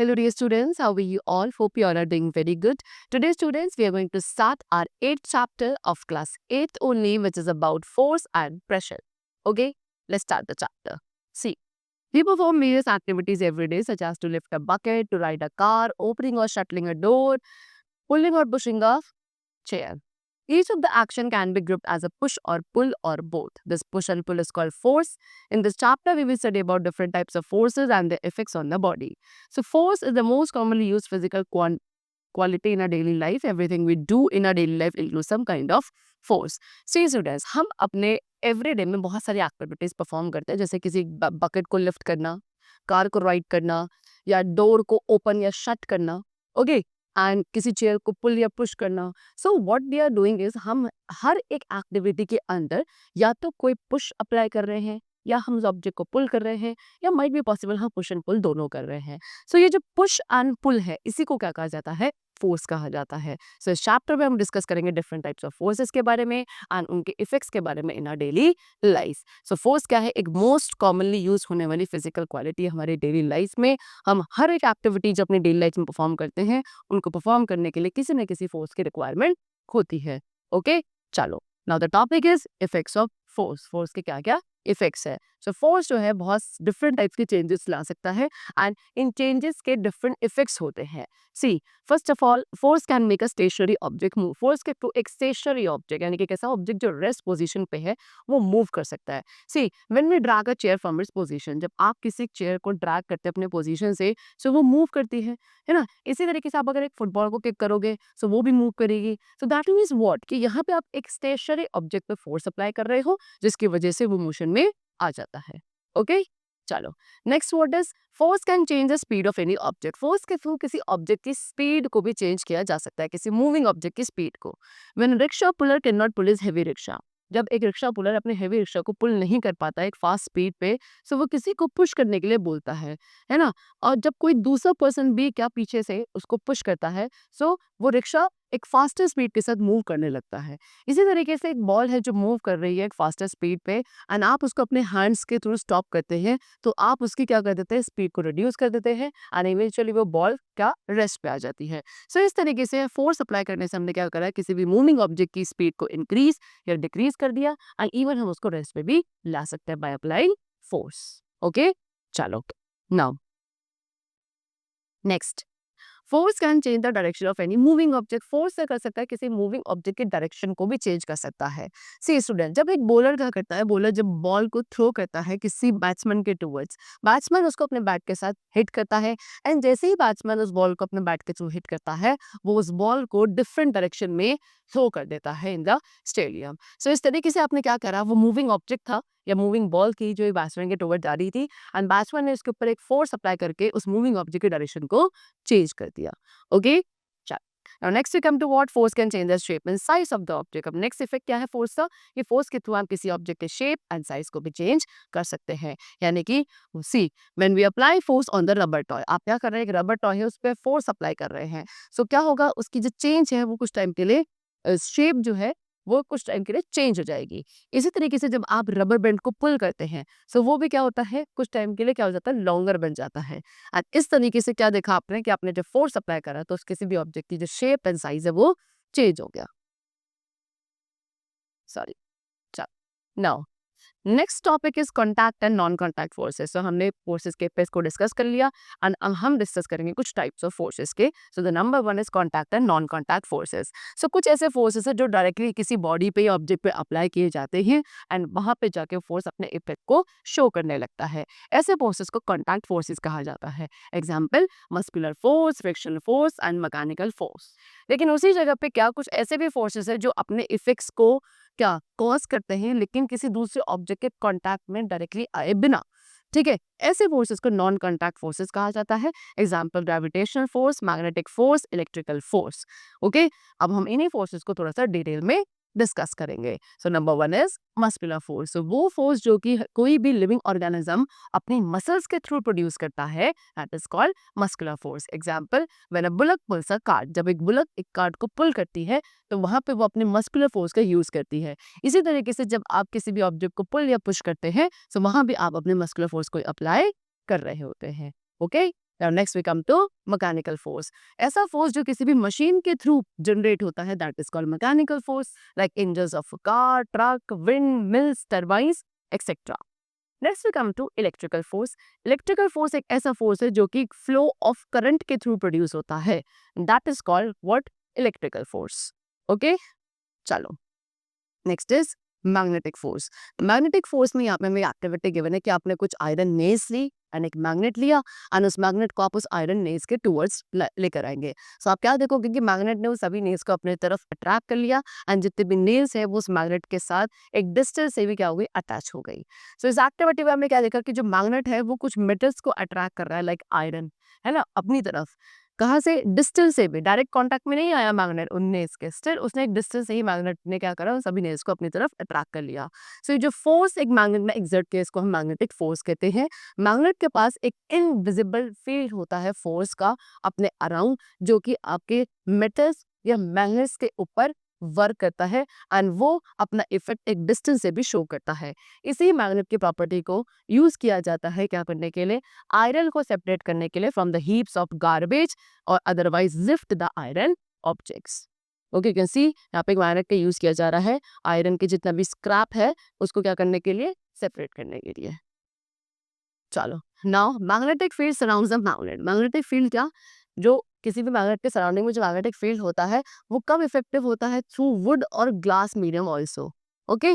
Hello, dear students. How are you all? Hope you all are doing very good. Today, students, we are going to start our 8th chapter of class 8th only, which is about force and pressure. Okay, let's start the chapter. See, we perform various activities every day, such as to lift a bucket, to ride a car, opening or shuttling a door, pulling or pushing a chair. Each of the action can be grouped as a push or pull or both. This push and pull is called force. In this chapter, we will study about different types of forces and their effects on the body. So force is the most commonly used physical quality in our daily life. Everything we do in our daily life includes some kind of force. See students, हम अपने everyday में बहुत सारी activities perform करते हैं, जैसे किसी bucket को लिफ्ट करना, कार को राइड करना, या डोर को ओपन या शट करना, ओके, एंड किसी चेयर को पुल या पुश करना. So what we are doing is हम हर एक एक्टिविटी के अंदर या तो कोई पुश अप्लाई कर रहे हैं, या हम उस ऑब्जेक्ट को पुल कर रहे हैं, या माइट बी पॉसिबल हम पुश एंड पुल दोनों कर रहे हैं. सो ये जो पुश एंड पुल है, इसी को क्या कहा जाता है? फोर्स कहा जाता है. सो इस चैप्टर में हम डिस्कस करेंगे डिफरेंट टाइप्स ऑफ फोर्सेस के बारे में एंड उनके इफेक्ट्स के बारे में in our daily life. So force क्या है? एक मोस्ट कॉमनली यूज होने वाली फिजिकल क्वालिटी हमारे डेली लाइफ में. हम हर एक एक्टिविटी जो अपनी डेली लाइफ में परफॉर्म करते हैं, उनको परफॉर्म करने के लिए किसी न किसी फोर्स की रिक्वायरमेंट होती है. ओके, चलो, now the topic is effects of force. Force के क्या क्या इफेक्ट्स है? सो फोर्स जो है बहुत डिफरेंट टाइप्स के चेंजेस ला सकता है एंड इन चेंजेस के डिफरेंट इफेक्ट्स होते हैं. See, first of all, force can make a stationary object move. Force के थ्रू एक स्टेशनरी ऑब्जेक्ट, यानी कि कैसा ऑब्जेक्ट जो रेस्ट पोजीशन पे है, वो मूव कर सकता है. See, when we drag a chair from its position, जब आप किसी चेयर को ड्रैग करते हैं अपने पोजीशन से, सो वो मूव करती है ना. इसी तरीके से आप अगर एक फुटबॉल को किक करोगे, सो वो भी मूव करेगी. सो दैट मीन्स व्हाट, कि यहाँ पे आप एक स्टेशनरी ऑब्जेक्ट पे फोर्स अप्लाई कर रहे हो, जिसकी वजह से वो मोशन में आ जाता है. ओके, चलो, next word is force can change the speed of any object. Force के थ्रू किसी ऑब्जेक्ट की स्पीड को भी चेंज किया जा सकता है, किसी मूविंग ऑब्जेक्ट की स्पीड को. When rickshaw puller can not pull his heavy rickshaw, जब एक रिक्शा पुलर अपने हेवी रिक्शा को पुल नहीं कर पाता है एक फास्ट स्पीड पे, सो वो किसी को पुश करने के लिए बोलता है ना. और जब कोई दूसरा पर्सन भी क्या पीछे से उसको पुश करता है, सो वो रिक्शा एक फास्टर स्पीड के साथ मूव करने लगता है. इसी तरीके से एक बॉल है जो मूव कर रही है एक फास्टर स्पीड पे, एंड आप उसको अपने हैंड्स के थ्रू स्टॉप करते हैं, तो आप उसकी क्या कर देते हैं? स्पीड को रिड्यूस कर देते हैं एंड इवेंचुअली वो बॉल क्या रेस्ट पे आ जाती है. सो इस तरीके से फोर्स अप्लाई करने से हमने क्या करा है? किसी भी मूविंग ऑब्जेक्ट की स्पीड को इंक्रीज या डिक्रीज कर दिया, एंड इवन हम उसको रेस्ट पे भी ला सकते हैं बाय अप्लाइंग फोर्स. ओके, चलो, now next, force can change the direction of any moving object. Force से कर सकता है किसी मूविंग ऑब्जेक्ट की डायरेक्शन को भी चेंज कर सकता है. सी स्टूडेंट, जब एक बॉलर क्या करता है? बॉलर जब बॉल को थ्रो करता है किसी बैट्समैन के टूवर्ड्स, बैट्समैन उसको अपने बैट के साथ हिट करता है, एंड जैसे ही बैट्समैन उस बॉल को अपने बैट के थ्रू हिट करता है, वो उस बॉल को डिफरेंट डायरेक्शन में थ्रो कर देता है इन द स्टेडियम. सो इस तरीके से आपने क्या करा? वो मूविंग ऑब्जेक्ट था या मूविंग बॉल की जो बैट्समैन के टूवर्ड जा रही थी, एंड बैट्समैन ने इसके ऊपर एक फोर्स अप्लाई करके उस मूविंग ऑब्जेक्ट की डायरेक्शन को चेंज कर दिया. ओके, चल, now next we come to what force can change the shape and size of the object. अब नेक्स्ट इफेक्ट क्या है फोर्स का? ये फोर्स के थ्रू आप किसी ऑब्जेक्ट के शेप एंड साइज को भी चेंज कर सकते हैं. यानी कि see, when we apply force on the rubber toy, आप क्या कर रहे हैं? एक रबर टॉय है, उस पर फोर्स अप्लाई कर रहे हैं. सो क्या होगा? उसकी जो चेंज है वो कुछ टाइम के लिए, शेप जो है वो कुछ टाइम के लिए चेंज हो जाएगी. इसी तरीके से जब आप रबर बैंड को पुल करते हैं, सो वो भी क्या होता है? कुछ टाइम के लिए क्या हो जाता है? लॉन्गर बन जाता है. एंड इस तरीके से क्या देखा आपने कि आपने जब फोर्स अप्लाई करा तो किसी भी ऑब्जेक्ट की जो शेप एंड साइज है वो चेंज हो गया. सॉरी, चलो, now next topic is contact and non contact forces. तो हमने फोर्सेस के पेस को डिस्कस कर लिया, एंड अब हम डिस्कस करेंगे कुछ टाइप्स ऑफ फोर्सेस के. So the number one is contact and non contact forces. So कुछ ऐसे फोर्सेस है जो डायरेक्टली किसी बॉडी पे या ऑब्जेक्ट पे अप्लाई किए जाते हैं, एंड वहां पे जाके फोर्स अपने इफेक्ट को शो करने लगता है. ऐसे फोर्सेस को कॉन्टैक्ट फोर्सेस कहा जाता है. Example, muscular force, frictional force and mechanical force. लेकिन उसी जगह पे क्या कुछ ऐसे भी फोर्सेस है जो अपने इफेक्ट्स को क्या कॉज करते हैं, लेकिन किसी दूसरे ऑब्जेक्ट के कांटेक्ट में डायरेक्टली आए बिना. ठीक है, ऐसे फोर्सेस को नॉन कांटेक्ट फोर्सेस कहा जाता है. Example, gravitational force, magnetic force, electrical force. Okay, अब हम इन्हीं फोर्सेस को थोड़ा सा डिटेल में डिस्कस करेंगे. So number one is muscular force. वो फोर्स जो कि कोई भी लिविंग ऑर्गेनिज्म अपनी मसल्स के थ्रू प्रोड्यूस करता है, that is called muscular force. Example, when a bullock pools a cart, जब एक बुलक एक कार्ट को पुल करती है, तो वहां पे वो अपने मस्कुलर फोर्स का यूज करती है. इसी तरीके से जब आप किसी भी ऑब्जेक्ट को पुल या पुश करते हैं, तो वहां भी आप अपने मस्कुलर फोर्स को अप्लाई कर रहे होते हैं. Okay, Now next we come to mechanical force. ऐसा फोर्स जो किसी भी मशीन के थ्रू जनरेट होता है, that is called mechanical force, like engines of a car, truck, wind, mills, turbines, etc. Next we come to electrical force. Electrical force एक ऐसा force है जो कि फ्लो ऑफ करंट के थ्रू प्रोड्यूस होता है, that is called what? Electrical force. Okay? चलो next is magnetic force. Magnetic force में यहाँ पे हमें एक्टिविटी गिवन है कि आपने कुछ आयरन नेल्स ली एंड एक मैग्नेट लिया एंड उस मैग्नेट को आप उस आयरन नेल्स के टूवर्ड्स लेकर आएंगे. सो आप क्या देखोगे कि मैग्नेट ने उस सभी नेल्स को अपने तरफ अट्रैक्ट कर लिया एंड जितने भी नेल्स है वो उस मैग्नेट के साथ एक डिस्टेंस से भी क्या हो गई, अटैच हो गई. सो इस एक्टिविटी में हमने क्या देखा कि जो मैग्नेट है वो कुछ मेटल्स को अट्रैक्ट कर रहा है, लाइक आयरन, है ना, अपनी तरफ. कहाँ से? डिस्टेंस से भी. डायरेक्ट कांटेक्ट में नहीं आया मैग्नेट उन नेल्स के, स्टिल उसने एक डिस्टेंस से ही मैग्नेट ने क्या करा, उन सभी नेल्स को अपनी तरफ अट्रैक्ट कर लिया. सो ये जो फोर्स एक मैग्नेट में एक्सर्ट किया, इसको हम मैग्नेटिक फोर्स कहते हैं. मैग्नेट के पास एक इनविजिबल फील्ड होता है फोर्स का अपने अराउंड, जो कि आपके मेटल्स या मैग्नेट्स के ऊपर वर्क करता है एंड वो अपना इफेक्ट एक डिस्टेंस से भी शो करता है. इसी मैग्नेट की प्रॉपर्टी को यूज किया जाता है क्या करने के लिए, आयरन को सेपरेट करने के लिए from the heaps of garbage और otherwise lift the iron objects. Okay, you can see यहाँ पे मैग्नेट का यूज किया जा रहा है आयरन के जितना भी स्क्रैप है उसको क्या करने के लिए, सेपरेट करने के लिए. चलो now magnetic field surrounds the magnet. Magnetic field क्या, जो किसी भी मैग्नेट के सराउंडिंग में जो मैग्नेटिक फील्ड होता है वो कब इफेक्टिव होता है, थ्रू वुड और glass medium also. Okay,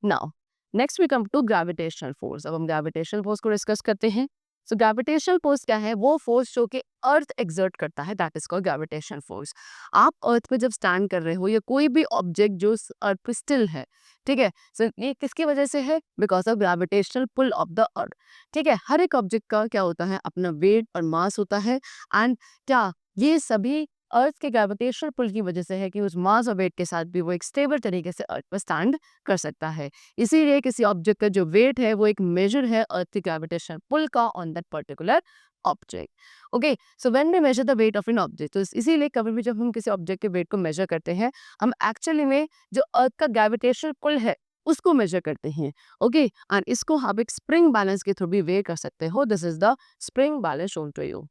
now next we come to gravitational force. अब हम ग्रेविटेशनल फोर्स को डिस्कस करते हैं. सो ग्रेविटेशनल फोर्स क्या है, वो फोर्स जो कि अर्थ एक्सर्ट करता है, that is called gravitational force. आप अर्थ पे जब स्टैंड कर रहे हो या कोई भी ऑब्जेक्ट जो अर्थ पे स्टिल है, ठीक है, सो ये किसकी वजह से है, because of gravitational pull of the earth. ठीक है, हर एक ऑब्जेक्ट का क्या होता है, अपना वेट और मास होता है एंड क्या ये सभी अर्थ के ग्रेविटेशनल पुल की वजह से है कि उस मास और वेट के साथ भी वो एक स्टेबल तरीके से अर्थ पर स्टैंड कर सकता है. इसीलिए किसी ऑब्जेक्ट का जो वेट है वो एक मेजर है अर्थ की ग्रेविटेशनल पुल का on that particular object. Okay, so when we measure the weight of an object, तो इसीलिए कभी भी जब हम किसी ऑब्जेक्ट के वेट को मेजर करते हैं, हम एक्चुअली में जो अर्थ का ग्रेविटेशनल पुल है उसको मेजर करते हैं. ओके, एंड इसको आप एक स्प्रिंग बैलेंस के थ्रू भी वेट कर सकते हो. This is the spring balance shown to you.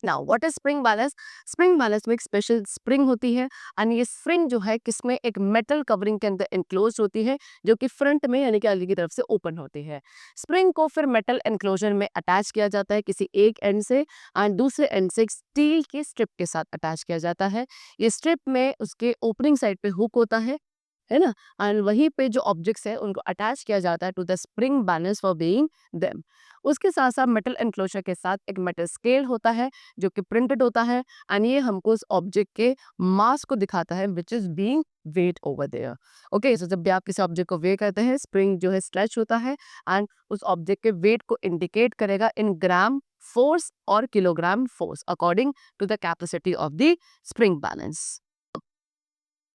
Now what is spring balance. Spring balance में एक स्पेशल स्प्रिंग होती है एंड ये स्प्रिंग जो है किसमें, एक मेटल कवरिंग के अंदर एनक्लोज होती है जो कि फ्रंट में यानी कि आगे की तरफ से ओपन होती है. स्प्रिंग को फिर मेटल एनक्लोजर में अटैच किया जाता है किसी एक एंड से एंड दूसरे एंड से एक स्टील की स्ट्रिप के साथ अटैच किया जाता है. ये स्ट्रिप में उसके ओपनिंग साइड पे हुक होता है ना, एंड वहीं पे जो ऑब्जेक्ट्स है उनको अटैच किया जाता है to the spring balance for being them. उसके साथ साथ मेटल एनक्लोजर के साथ एक मेटल स्केल होता है जो कि प्रिंटेड होता है एंड ये हमको उस ऑब्जेक्ट के मास को दिखाता है which is being weight over there. Okay, so जब भी आप किसी ऑब्जेक्ट को वे करते हैं, स्प्रिंग जो है स्ट्रेच होता है एंड उस ऑब्जेक्ट के वेट को इंडिकेट करेगा इन ग्राम फोर्स और kilogram force according to the capacity of the spring balance.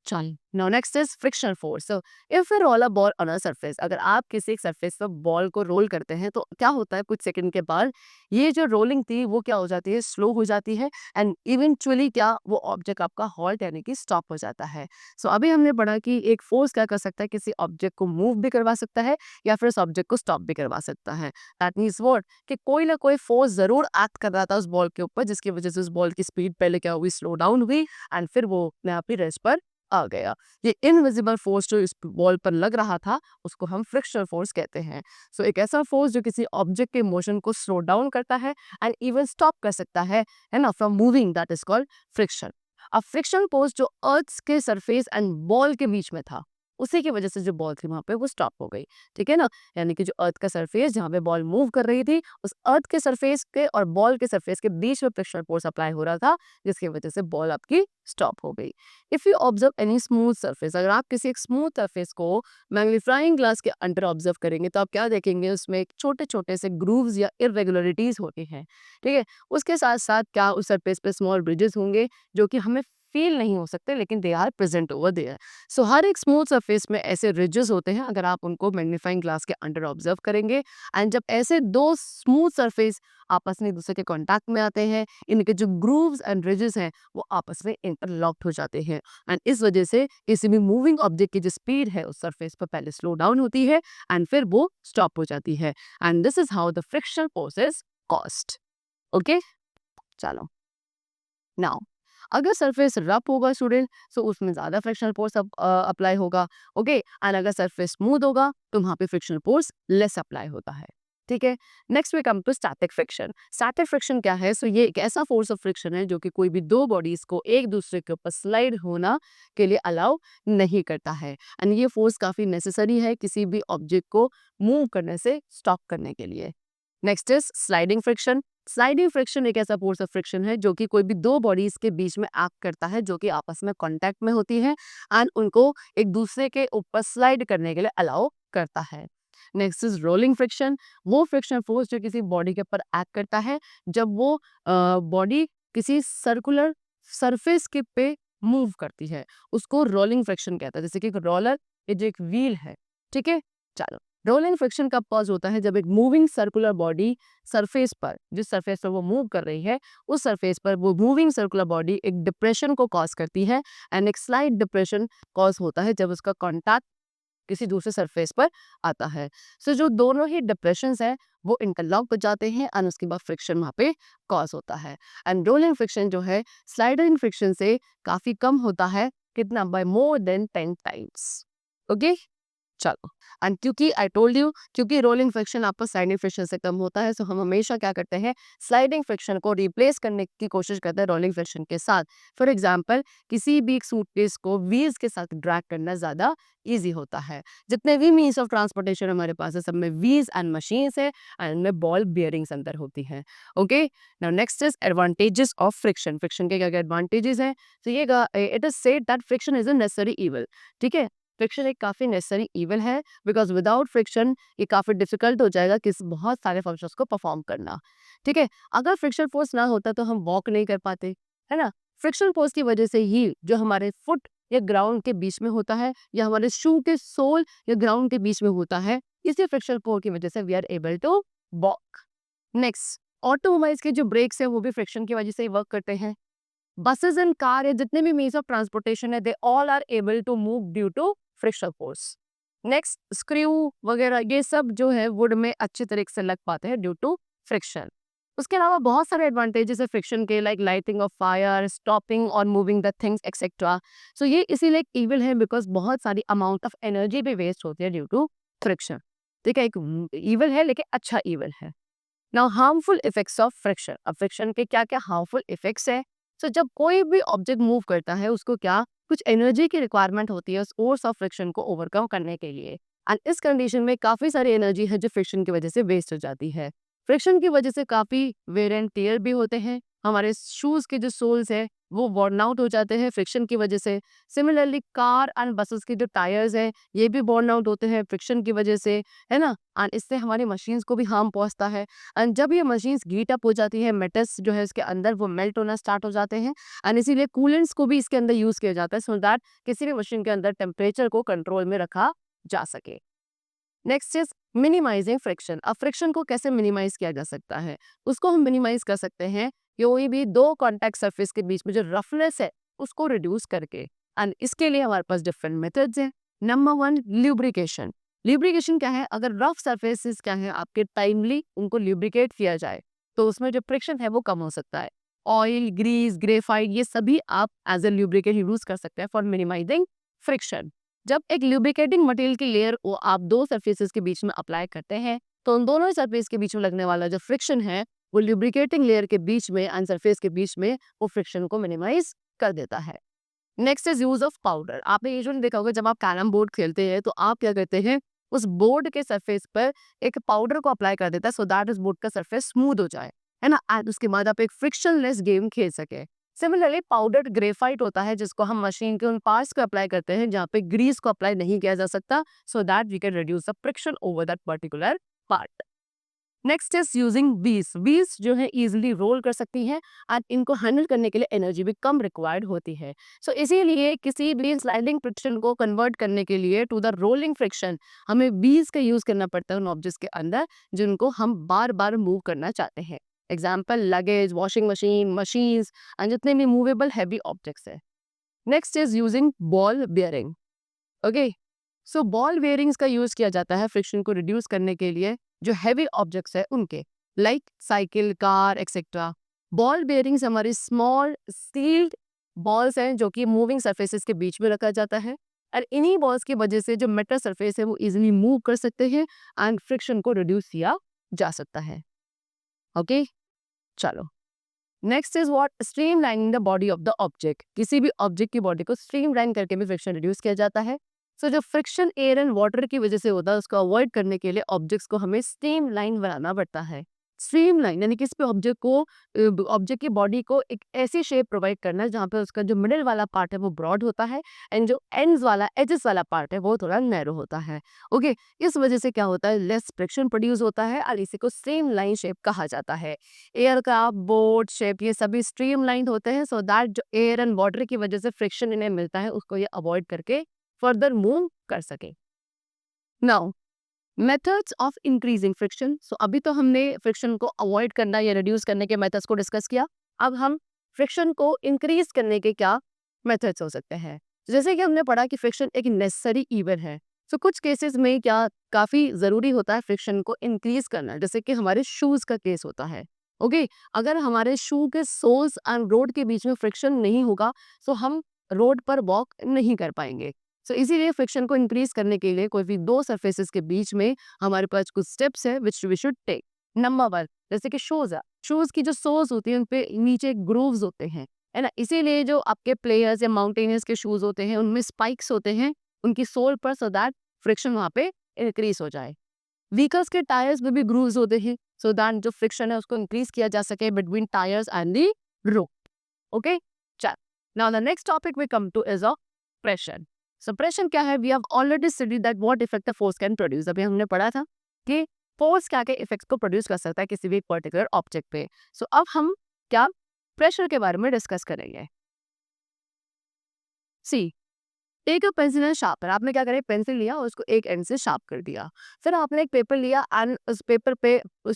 चल now next is frictional force. So if we roll a ball on a surface, अगर आप किसी एक सरफेस पर बॉल को रोल करते हैं तो क्या होता है, कुछ सेकंड के बाद ये जो रोलिंग थी वो क्या हो जाती है, स्लो हो जाती है एंड इवेंचुअली क्या वो ऑब्जेक्ट आपका हॉल्ट यानी कि स्टॉप हो जाता है. सो अभी हमने पढ़ा कि एक फोर्स क्या कर सकता है, किसी ऑब्जेक्ट को मूव भी करवा सकता है या फिर उस ऑब्जेक्ट को स्टॉप भी करवा सकता है. दैट मीन्स व्हाट, कि कोई ना कोई फोर्स जरूर एक्ट कर रहा था उस बॉल के ऊपर जिसकी वजह से उस बॉल की स्पीड पहले क्या हुई, स्लो डाउन हुई एंड फिर वो अपने आप ही रेस्ट पर आ गया. ये इनविजिबल फोर्स जो इस बॉल पर लग रहा था उसको हम फ्रिक्शनल फोर्स कहते हैं. सो एक ऐसा फोर्स जो किसी ऑब्जेक्ट के मोशन को स्लो डाउन करता है एंड इवन स्टॉप कर सकता है ना, from moving, that is called friction. अब फ्रिक्शनल फोर्स जो अर्थ के सरफेस एंड बॉल के बीच में था उसी की वजह से जो बॉल थी वहां पे वो स्टॉप हो गई. ठीक है ना, यानी कि जो अर्थ का सरफेस जहाँ पे बॉल मूव कर रही थी उस अर्थ के सरफेस के और बॉल के सरफेस के बीच में फ्रिक्शनल फोर्स अप्लाई हो रहा था जिसकी वजह से बॉल आपकी स्टॉप हो गई. If you observe any smooth surface, अगर आप किसी एक स्मूथ सरफेस को मैग्नीफाइंग ग्लास के अंडर ऑब्जर्व करेंगे तो आप क्या देखेंगे, उसमें छोटे छोटे से ग्रूव्स या इरेगुलरिटीज होती हैं. ठीक है, उसके साथ साथ क्या उस सरफेस पे स्मॉल ब्रिजेस होंगे जो कि हमें फील नहीं हो सकते लेकिन they are present over there. So हर एक स्मूथ सरफेस में ऐसे रिजेस होते हैं अगर आप उनको मैग्नीफाइंग ग्लास के अंडर ऑब्जर्व करेंगे एंड जब ऐसे दो स्मूथ सरफेस आपस में एक दूसरे के कांटेक्ट में आते हैं, इनके जो ग्रूव्स एंड रिजेस हैं वो आपस में इंटरलॉक्ड हो जाते हैं एंड इस वजह से किसी भी मूविंग ऑब्जेक्ट की जो स्पीड है उस सरफेस पर पहले स्लो डाउन होती है एंड फिर वो स्टॉप हो जाती है and this is how the frictional force is caused. Okay, चलो नाउ अगर सरफेस रफ होगा स्टूडेंट, सो उसमें ज्यादा फ्रिक्शनल फोर्स अप्लाई होगा। ओके, एंड अगर सरफेस स्मूथ होगा तो वहां पे फ्रिक्शनल फोर्स लेस अप्लाई होता है। ठीक है, next we come to static friction. Static friction क्या है? सो ये एक ऐसा फोर्स ऑफ फ्रिक्शन है जो कि कोई भी दो बॉडीज को एक दूसरे के ऊपर स्लाइड होना के लिए अलाउ नहीं करता है, एंड ये फोर्स काफी नेसेसरी है किसी भी ऑब्जेक्ट को मूव करने से स्टॉप करने के लिए। Next is sliding friction. Sliding friction एक ऐसा फोर्स ऑफ फ्रिक्शन है जो कि कोई भी दो बॉडीज के बीच में एक्ट करता है जो कि आपस में कांटेक्ट में होती है एंड उनको एक दूसरे के ऊपर स्लाइड करने के लिए अलाउ करता है। Next is rolling friction. वो फ्रिक्शन फोर्स जो किसी बॉडी के ऊपर एक्ट करता है जब वो बॉडी किसी सर्कुलर सरफेस के पे मूव करती है, उसको रोलिंग फ्रिक्शन कहता है। जैसे कि एक रोलर, ये जो एक व्हील है, ठीक है। चलो, रोलिंग फ्रिक्शन कब कॉज होता है? जब एक मूविंग सर्कुलर बॉडी सरफेस पर, जिस सरफेस पर वो मूव कर रही है, उस सरफेस पर वो मूविंग सर्कुलर बॉडी एक डिप्रेशन को कॉज करती है, एंड एक स्लाइट डिप्रेशन कॉज होता है जब उसका कॉन्टैक्ट किसी दूसरे सरफेस पर आता है। सो जो दोनों ही डिप्रेशंस है वो इंटरलॉक हो जाते हैं एंड उसके बाद फ्रिक्शन वहाँ पे कॉज होता है। एंड रोलिंग फ्रिक्शन जो है स्लाइडिंग फ्रिक्शन से काफी कम होता है, कितना? By more than 10 times. Okay, चलो, एंड क्योंकि आई टोल्ड यू, क्योंकि रोलिंग फ्रिक्शन आपका स्लाइडिंग फ्रिक्शन से कम होता है, सो हम हमेशा क्या करते हैं? स्लाइडिंग फ्रिक्शन को रिप्लेस करने की कोशिश करते हैं रोलिंग फ्रिक्शन के साथ। फॉर एग्जांपल, किसी भी एक सूटकेस को व्हील्स के साथ ड्रैग करना ज्यादा इजी होता है। जितने भी मीन्स ऑफ ट्रांसपोर्टेशन हमारे पास है, सब में व्हील्स एंड मशीन्स है एंड उनमें बॉल बियरिंग्स अंदर होती हैं। Okay, now next is advantages of friction. Friction के क्या क्या एडवांटेजेस हैं? तो ये it is said that friction is a necessary evil. ठीक है, फ्रिक्शन एक काफी नेसेसरी इवल है बिकॉज विदाउट फ्रिक्शन ये काफी डिफिकल्ट हो जाएगा किस बहुत सारे फंक्शंस को परफॉर्म करना। ठीक है, अगर फ्रिक्शन फोर्स ना होता तो हम वॉक नहीं कर पाते, है ना। फ्रिक्शन फोर्स की वजह से ही जो हमारे फुट या ग्राउंड के बीच में होता है या हमारे शू के सोल या ग्राउंड के बीच में होता है, इसी फ्रिक्शन फोर्स की वजह से we are able to walk. Next, automobiles के जो ब्रेक्स है वो भी फ्रिक्शन की वजह से ही वर्क करते हैं। बसेस एंड कार या जितने भी मीन्स ऑफ ट्रांसपोर्टेशन है, they all are able to move due to friction force. Next, screw वगैरह ये सब जो है वुड में अच्छे तरीके से लग पाते हैं ड्यू टू फ्रिक्शन। उसके अलावा बहुत सारे एडवांटेजेस है फ्रिक्शन के, like lighting of fire, stopping और मूविंग द थिंग्स एक्सेट्रा। सो ये इसीलिए एक इविल है बिकॉज बहुत सारी अमाउंट ऑफ एनर्जी भी वेस्ट होती है ड्यू टू फ्रिक्शन। ठीक है, एक इविल है लेकिन अच्छा इविल है। Now harmful effects of friction. अब फ्रिक्शन के क्या क्या हार्मफुल इफेक्ट्स है? सो जब कोई भी ऑब्जेक्ट मूव करता है उसको क्या कुछ एनर्जी की रिक्वायरमेंट होती है उस फोर्स ऑफ फ्रिक्शन को ओवरकम करने के लिए, एंड इस कंडीशन में काफी सारी एनर्जी है जो फ्रिक्शन की वजह से वेस्ट हो जाती है। फ्रिक्शन की वजह से काफी वेयर एंड टेयर भी होते हैं, हमारे शूज के जो सोल्स है वो वर्न आउट हो जाते हैं फ्रिक्शन की वजह से। सिमिलरली कार एंड बसेस के जो टायर्स है ये भी बर्न आउट होते हैं फ्रिक्शन की वजह से, है ना। एंड इससे हमारी मशीन्स को भी हार्म पहुंचता है, एंड जब ये मशीन्स हीट अप हो जाती है, मेटल्स जो है इसके अंदर वो मेल्ट होना स्टार्ट हो जाते हैं, एंड इसीलिए कूलेंट्स को भी इसके अंदर यूज किया जाता है सो दैट किसी भी मशीन के अंदर टेम्परेचर को कंट्रोल में रखा जा सके। Next is minimising friction. अब फ्रिक्शन को कैसे मिनिमाइज किया जा सकता है? उसको हम मिनिमाइज कर सकते हैं कोई भी दो कॉन्टैक्ट सरफेस के बीच में जो रफनेस है उसको रिड्यूस करके, एंड इसके लिए हमारे पास डिफरेंट मेथड्स हैं। Number 1, lubrication. ल्यूब्रिकेशन क्या है? अगर रफ सरफेसेस क्या है आपके टाइमली उनको ल्यूब्रिकेट किया जाए तो उसमें जो फ्रिक्शन है वो कम हो सकता है। ऑयल, ग्रीस, ग्रेफाइट ये सभी आप एज ए ल्यूब्रिकेट यूज कर सकते हैं फॉर मिनिमाइजिंग फ्रिक्शन। जब एक ल्यूब्रिकेटिंग मटेरियल की लेयर को आप दो सरफेसेस के बीच में अप्लाई करते हैं तो उन दोनों सरफेस के बीच में लगने वाला जो फ्रिक्शन है वो ल्यूब्रिकेटिंग लेयर के बीच में एंड सरफेस के बीच में वो फ्रिक्शन को मिनिमाइज कर देता है। Next is use of powder. आपने यूजुअली देखा होगा जब आप कैरम बोर्ड खेलते हैं तो आप क्या करते हैं उस बोर्ड के सरफेस पर एक पाउडर को अप्लाई कर देता है सो दैट उस बोर्ड का सरफेस स्मूथ हो जाए, है ना, एंड उसके बाद आप एक फ्रिक्शनलेस गेम खेल सके। सिमिलरली पाउडर्ड ग्रेफाइट होता है जिसको हम मशीन के उन पार्ट्स को अप्लाई करते हैं जहाँ पे ग्रीस को अप्लाई नहीं किया जा सकता so that we can reduce the friction over that particular part. Next is using wheels. Wheels जो है इजीली रोल कर सकती हैं एंड इनको हैंडल करने के लिए एनर्जी भी कम रिक्वायर्ड होती है। सो इसीलिए किसी भी स्लाइडिंग फ्रिक्शन को कन्वर्ट करने के लिए टू द रोलिंग फ्रिक्शन हमें व्हील्स का यूज करना पड़ता है उन ऑब्जेक्ट्स के अंदर जिनको हम बार बार मूव करना चाहते हैं। Example luggage, washing machine, machines and जितने भी मूवेबल हैवी ऑब्जेक्ट्स है। Next is using ball bearing. Okay, so ball bearings का यूज किया जाता है फ्रिक्शन को रिड्यूस करने के लिए जो हैवी ऑब्जेक्ट्स है उनके। Like cycle, car etcetera. Ball bearings हमारे स्मॉल स्टील्ड बॉल्स हैं जो कि मूविंग सरफेसेस के बीच में रखा जाता है, और इन्हीं बॉल्स की वजह से जो मेटल सरफेस है वो इजीली मूव कर सकते हैं एंड फ्रिक्शन को रिड्यूस किया जा सकता है। ओके, चलो next is what, streamlining the body of the object. किसी भी ऑब्जेक्ट की बॉडी को स्ट्रीमलाइन करके भी फ्रिक्शन रिड्यूस किया जाता है। सो जो फ्रिक्शन एयर एंड वाटर की वजह से होता है उसको अवॉइड करने के लिए ऑब्जेक्ट्स को हमें स्ट्रीमलाइन बनाना पड़ता है। स्ट्रीमलाइन यानी कि इस पे ऑब्जेक्ट को, ऑब्जेक्ट की बॉडी को एक ऐसी शेप प्रोवाइड करना है जहाँ पे उसका जो मिडिल वाला पार्ट है वो ब्रॉड होता है एंड जो एंड्स वाला एजेस वाला पार्ट है वो थोड़ा नैरो होता है। ओके, इस वजह से क्या होता है, लेस फ्रिक्शन प्रोड्यूस होता है और इसी को स्ट्रीमलाइन शेप कहा जाता है। एयरक्राफ्ट, बोट शेप ये सभी स्ट्रीमलाइन होते हैं सो दैट जो एयर एंड वाटर की वजह से फ्रिक्शन इन्हें मिलता है उसको ये अवॉइड करके फर्दर मूव कर सके। Now methods of increasing friction. So अभी तो हमने फ्रिक्शन को अवॉइड करना या रिड्यूस करने के मेथड्स को डिस्कस किया। अब हम फ्रिक्शन को इंक्रीज करने के क्या मेथड्स हो सकते हैं। जैसे कि हमने पढ़ा कि फ्रिक्शन एक नेसेसरी इवन है। सो कुछ केसेस में क्या काफ़ी ज़रूरी होता है फ्रिक्शन को इंक्रीज करना, जैसे कि हमारे शूज़ का केस होता है। ओके, अगर हमारे शू के सोल्स एंड रोड के बीच में फ्रिक्शन नहीं होगा तो हम रोड पर वॉक नहीं कर पाएंगे। सो इसीलिए फ्रिक्शन को इंक्रीज करने के लिए कोई भी दो सरफेसेस के बीच में हमारे पास कुछ स्टेप्स है which we should take. Number one, जैसे कि शूज है, शूज की जो सोल्स होती हैं उन पे नीचे ग्रूव्स होते हैं, है ना। इसीलिए जो आपके प्लेयर्स या माउंटेनियर्स के शूज होते हैं उनमें स्पाइक्स होते हैं उनकी सोल पर, सो दैट फ्रिक्शन वहाँ पे इंक्रीज हो जाए। व्हीकल्स के टायर्स में भी ग्रूव्स होते हैं सो दैट जो फ्रिक्शन है उसको इंक्रीज किया जा सके between tyres and the road. Okay, चल now the next topic we come to is a pressure. So pressure क्या है, we have already studied that what effect the force can produce. अभी हमने पढ़ा था कि फोर्स क्या के इफेक्ट्स को प्रोड्यूस कर सकता है किसी भी पर्टिकुलर ऑब्जेक्ट पे। सो अब हम क्या प्रेशर के बारे में डिस्कस करेंगे। सी, एक पेंसिल एंड शार्पनर, आपने क्या करें, पेंसिल लिया और उसको एक एंड से शार्प कर दिया। फिर आपने एक पेपर लिया एंड उस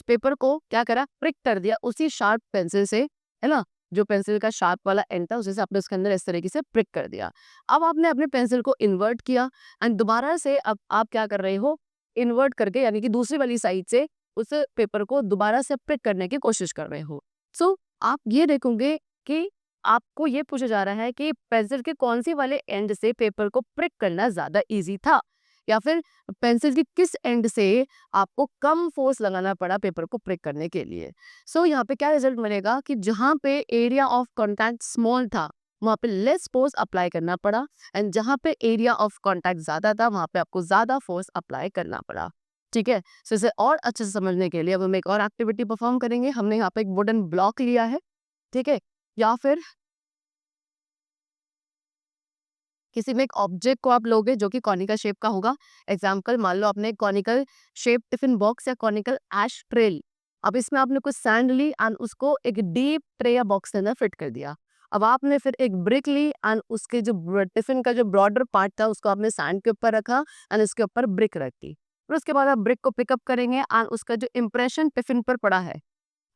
पेपर को क्या करा, प्रिक कर दिया उसी शार्प पेंसिल से, है ना। जो पेंसिल का शार्प वाला एंड था उसे से आपने उसके अंदर इस तरीके से प्रिक कर दिया। अब आपने अपने पेंसिल को इन्वर्ट किया एंड दोबारा से अब आप क्या कर रहे हो, इन्वर्ट करके यानी कि दूसरी वाली साइड से उस पेपर को दोबारा से प्रिक करने की कोशिश कर रहे हो। सो आप ये देखोगे कि आपको ये पूछा जा रहा है कि पेंसिल के कौन सी वाले एंड से पेपर को प्रिक करना ज्यादा इजी था, या फिर पेंसिल की किस एंड से आपको कम फोर्स लगाना पड़ा पेपर को प्रिक करने के लिए। सो यहाँ पे क्या रिजल्ट मिलेगा कि जहाँ पे एरिया ऑफ कॉन्टैक्ट स्मॉल था वहाँ पे लेस फोर्स अप्लाई करना पड़ा, एंड जहाँ पे एरिया ऑफ कॉन्टैक्ट ज्यादा था वहाँ पे आपको ज्यादा फोर्स अप्लाई करना पड़ा। ठीक है, सो इसे और अच्छे से समझने के लिए अब हम एक और एक्टिविटी परफॉर्म करेंगे। हमने यहाँ पे एक वुडन ब्लॉक लिया है, ठीक है, या फिर किसी में एक ऑब्जेक्ट को आप लोगे जो कि कॉनिकल शेप का होगा। एग्जाम्पल, मान लो आपने कॉनिकल शेप टिफिन बॉक्स या कॉनिकल एश ट्रे ली। अब इसमें आपने कुछ सैंड ली एंड उसको एक डीप ट्रे या बॉक्स के अंदर फिट कर दिया। अब आपने फिर एक ब्रिक ली एंड उसके जो टिफिन का जो ब्रॉडर पार्ट था उसको आपने सैंड के ऊपर रखा एंड उसके ऊपर ब्रिक रख दी। फिर उसके बाद आप ब्रिक को पिकअप करेंगे एंड उसका जो इम्प्रेशन टिफिन पर पड़ा है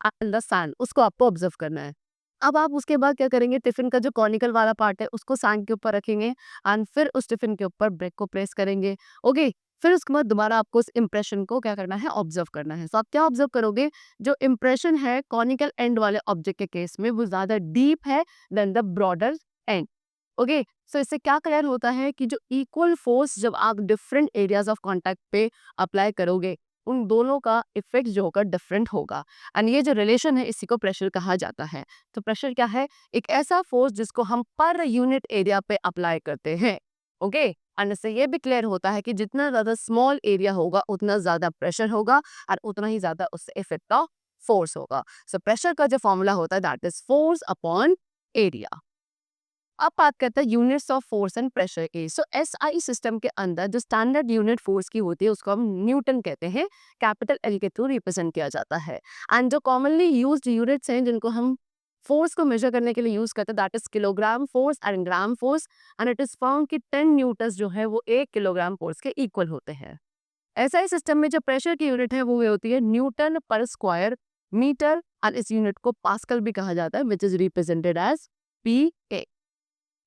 एंड द सैंड उसको आपको ऑब्जर्व करना है। अब आप उसके बाद क्या करेंगे, टिफिन का जो कॉनिकल वाला पार्ट है उसको सैंड के ऊपर रखेंगे एंड फिर उस टिफिन के ऊपर ब्रेक को प्रेस करेंगे। ओके, फिर उसके बाद दोबारा आपको उस इंप्रेशन को क्या करना है, ऑब्जर्व करना है। तो आप क्या ऑब्जर्व करोगे, जो इंप्रेशन है कॉनिकल एंड वाले ऑब्जेक्ट के केस में वो ज्यादा डीप है then the broader end. Okay, so इससे क्या क्लियर होता है कि जो इक्वल फोर्स जब आप डिफरेंट एरियाज ऑफ कॉन्टैक्ट पे अप्लाई करोगे उन दोनों का इफेक्ट जो होगा डिफरेंट होगा। एंड ये जो रिलेशन है इसी को प्रेशर कहा जाता है। तो प्रेशर क्या है, एक ऐसा फोर्स जिसको हम पर यूनिट एरिया पे अप्लाई करते हैं। ओके, एंड इससे ये भी क्लियर होता है कि जितना ज्यादा स्मॉल एरिया होगा उतना ज्यादा प्रेशर होगा और उतना ही ज्यादा उससे इफेक्ट ऑफ फोर्स होगा। सो प्रेशर का जो फॉर्मूला होता है that is force upon area. अब बात करते हैं units of force and pressure की। सो एसआई सिस्टम के अंदर जो स्टैंडर्ड यूनिट फोर्स की होती है उसको हम न्यूटन कहते हैं, कैपिटल एल के थ्रू रिप्रेजेंट किया जाता है। एंड जो कॉमनली यूज्ड यूनिट्स हैं जिनको हम फोर्स को मेजर करने के लिए यूज करते हैं that is kilogram force and gram force. And it is found कि 10 न्यूटन जो है वो 1 किलोग्राम फोर्स के इक्वल होते हैं। एसआई सिस्टम में जो प्रेशर की यूनिट है वो होती है न्यूटन पर स्क्वायर मीटर, एंड इस यूनिट को पास्कल भी कहा जाता है which is represented as P A.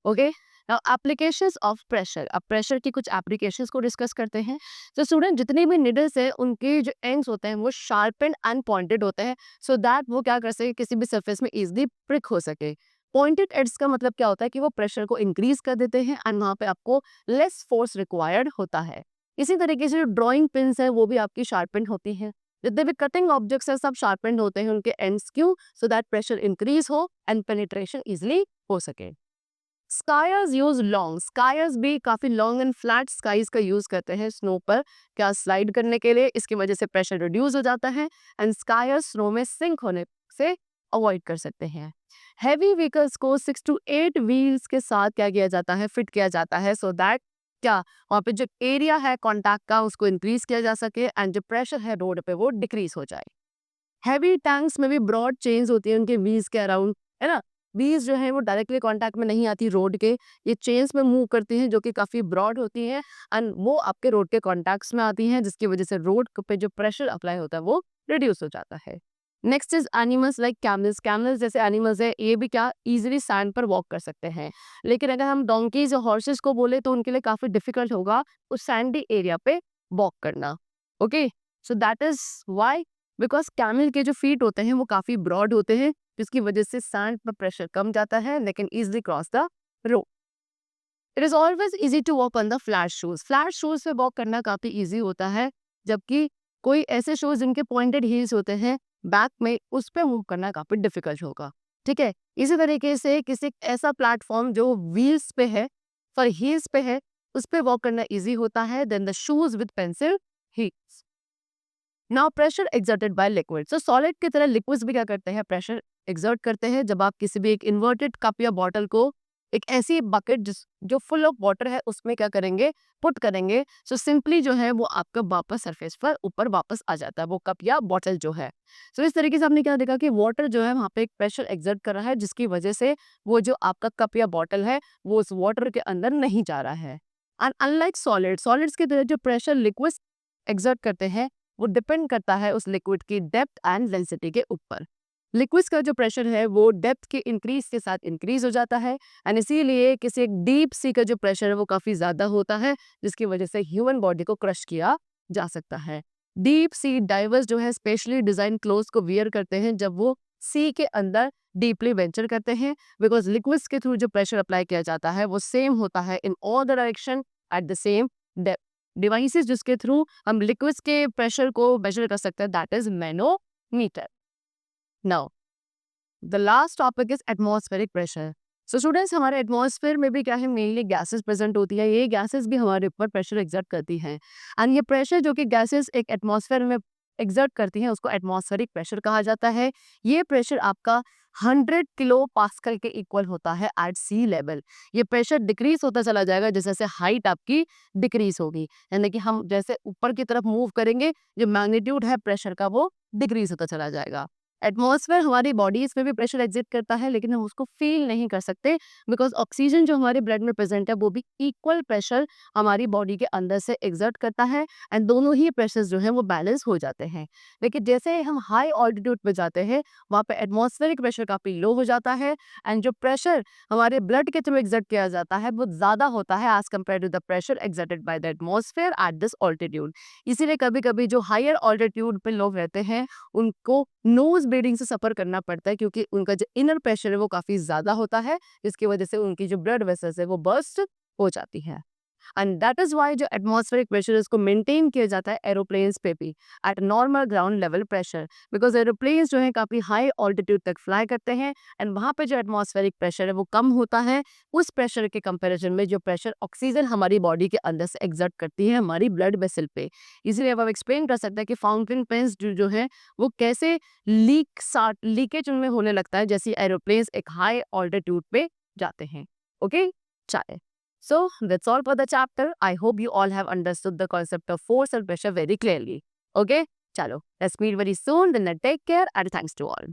Okay, now applications of pressure, अब प्रेशर की कुछ एप्लीकेशंस को डिस्कस करते हैं। तो स्टूडेंट जितने भी निडल्स है उनके जो एंड्स होते हैं वो शार्पेंड एंड पॉइंटेड होते हैं, सो दैट वो क्या कर सके, किसी भी सरफेस में इजीली प्रिक हो सके। पॉइंटेड एड्स का मतलब क्या होता है कि वो प्रेशर को इंक्रीज कर देते हैं एंड वहां पे आपको लेस फोर्स रिक्वायर्ड होता है। इसी तरीके से जो ड्राइंग पिन्स है वो भी आपकी शार्पेंड होती है। जितने भी कटिंग ऑब्जेक्ट्स है सब शार्पेंड होते हैं उनके एंड्स, क्यों, सो दैट प्रेशर इंक्रीज हो एंड पेनिट्रेशन इजिली हो सके। स्कायर्स यूज लॉन्ग, स्कायर्स भी काफी लॉन्ग एंड फ्लैट स्काईज का यूज करते हैं स्नो पर क्या स्लाइड करने के लिए, इसकी वजह से प्रेशर रिड्यूस हो जाता है एंड स्कायर्स स्नो में सिंक होने से अवॉइड कर सकते हैं। हैवी व्हीकल्स को 6 to 8 व्हील्स के साथ क्या किया जाता है, फिट किया जाता है, सो दैट क्या वहाँ पे जो एरिया है कॉन्टैक्ट का उसको इंक्रीज किया जा सके एंड जो प्रेशर है रोड पे वो डिक्रीज हो जाए। हैवी टैंक्स में भी ब्रॉड चेन्स होती है उनके व्हील्स के अराउंड, है ना। व्हील्स जो है वो डायरेक्टली कांटेक्ट में नहीं आती रोड के, ये चेन्स में मूव करती हैं जो कि काफी ब्रॉड होती हैं एंड वो आपके रोड के कॉन्टैक्ट्स में आती हैं, जिसकी वजह से रोड पे जो प्रेशर अप्लाई होता है वो रिड्यूस हो जाता है। Next is animals like camels, camels जैसे एनिमल्स है ये भी क्या इजीली सैंड पर वॉक कर सकते हैं, लेकिन अगर हम डोंकीज और हॉर्सेस को बोले तो उनके लिए काफी डिफिकल्ट होगा उस सैंडी एरिया पे वॉक करना। Okay, so that is why, because camel के जो फीट होते हैं वो काफी ब्रॉड होते हैं, जिसकी वजह से सैंड पर प्रेशर कम जाता है लेकिन easily cross the road. It is always easy to walk on the flat shoes, flat shoes पे वॉक करना काफी इजी होता है, जबकि कोई ऐसे शूज जिनके पॉइंटेड हील्स होते हैं बैक में उस पे मूव करना काफी डिफिकल्ट होगा। ठीक है, इसी तरीके से किसी ऐसा प्लेटफॉर्म जो व्हील्स पे है पर हील्स पे है उस पे वॉक करना इजी होता है then the shoes with pencil heels. Now pressure exerted by liquid, so solid की तरह लिक्विड्स भी क्या करते हैं, प्रेशर एक्सर्ट करते हैं। जब आप किसी भी एक इन्वर्टेड कप या बॉटल को एक ऐसी बकेट जो फुल ऑफ वाटर है उसमें क्या करेंगे, पुट करेंगे, सो सिंपली जो है वो आपका वापस सरफेस पर ऊपर वापस आ जाता है वो कप या बॉटल जो है। सो इस तरीके से आपने क्या देखा कि वाटर जो है वहाँ पे एक प्रेशर एक्सर्ट कर रहा है, जिसकी वजह से वो जो आपका कप या बॉटल है वो उस वाटर के अंदर नहीं जा रहा है। एंड अनलाइक सॉलिड, सॉलिड्स की तरह जो प्रेशर लिक्विड्स एक्सर्ट करते हैं वो डिपेंड करता है उस लिक्विड की डेप्थ एंड डेंसिटी के ऊपर। लिक्विड्स का जो प्रेशर है वो डेप्थ के इंक्रीज के साथ इंक्रीज हो जाता है एंड इसीलिए किसी एक डीप सी का जो प्रेशर है वो काफी ज्यादा होता है, जिसकी वजह से ह्यूमन बॉडी को क्रश किया जा सकता है। डीप सी डाइवर्स जो है स्पेशली डिजाइन क्लोथ्स को वियर करते हैं जब वो सी के अंदर डीपली वेंचर करते हैं, बिकॉज लिक्विड्स के थ्रू जो प्रेशर अप्लाई किया जाता है वो सेम होता है in all the direction at the same depth. Devices जिसके थ्रू हम लिक्विड्स के प्रेशर को मेजर कर सकते हैं that is manometer. Now the last topic is atmospheric pressure. So students हमारे एटमॉस्फेयर में भी क्या है, मेनली गैसेस प्रेजेंट होती है, ये गैसेस भी हमारे ऊपर प्रेशर एक्सर्ट करती हैं एंड ये प्रेशर जो कि गैसेस एक एटमॉस्फेयर में एक्सर्ट करती हैं उसको एटमॉस्फेरिक प्रेशर कहा जाता है। ये प्रेशर आपका 100 किलो पास्कल के इक्वल होता है एट सी लेवल। ये प्रेशर डिक्रीज होता चला जाएगा जैसे जैसे हाइट आपकी डिक्रीज होगी, यानी कि हम जैसे ऊपर की तरफ मूव करेंगे जो मैग्नीट्यूड है प्रेशर का वो डिक्रीज होता चला जाएगा। एटमॉस्फेयर हमारी बॉडीज में भी प्रेशर एग्जिट करता है लेकिन हम उसको फील नहीं कर सकते, बिकॉज ऑक्सीजन जो हमारे ब्लड में प्रेजेंट है वो भी इक्वल प्रेशर हमारी बॉडी के अंदर से एग्जर्ट करता है एंड दोनों ही प्रेशर जो है वो बैलेंस हो जाते हैं। लेकिन जैसे ही हम हाई ऑल्टीट्यूड पे जाते हैं वहाँ पे एटमॉस्फेरिक प्रेशर काफी लो हो जाता है एंड जो प्रेशर हमारे ब्लड के थ्रू एग्जर्ट किया जाता है वो ज्यादा होता है as compare to the pressure exerted by the atmosphere at this altitude. इसीलिए कभी कभी जो हायर ऑल्टीट्यूड पे लोग रहते हैं उनको नोज ब्लीडिंग से सफर करना पड़ता है, क्योंकि उनका जो इनर प्रेशर है वो काफी ज्यादा होता है, जिसकी वजह से उनकी जो ब्लड वेसल्स है वो बर्स्ट हो जाती है। एंड दैट इज वाई जो एटमॉस्फेरिक प्रेशर इसको मेंटेन किया जाता है एरोप्लेन्स पे भी eight normal ground level pressure, because aeroplanes जो है काफी हाई ऑल्टीट्यूड तक फ्लाई करते हैं एंड वहाँ पे जो एटमॉस्फेरिक प्रेशर है वो कम होता है उस प्रेशर के कंपैरिजन में जो प्रेशर ऑक्सीजन हमारी बॉडी के अंदर से एक्सर्ट करती है हमारी ब्लड वेसल पे। इसीलिए अब आप एक्सप्लेन कर सकते हैं कि फाउंटेन पेन्स जो है वो कैसे लीकेज उनमें होने लगता है जैसे एरोप्लेन्स एक हाई ऑल्टीट्यूड पे जाते हैं। ओके, चाहे so that's all for the chapter. I hope you all have understood the concept of force and pressure very clearly. Okay, chalo, let's meet very soon. Then take care and thanks to all.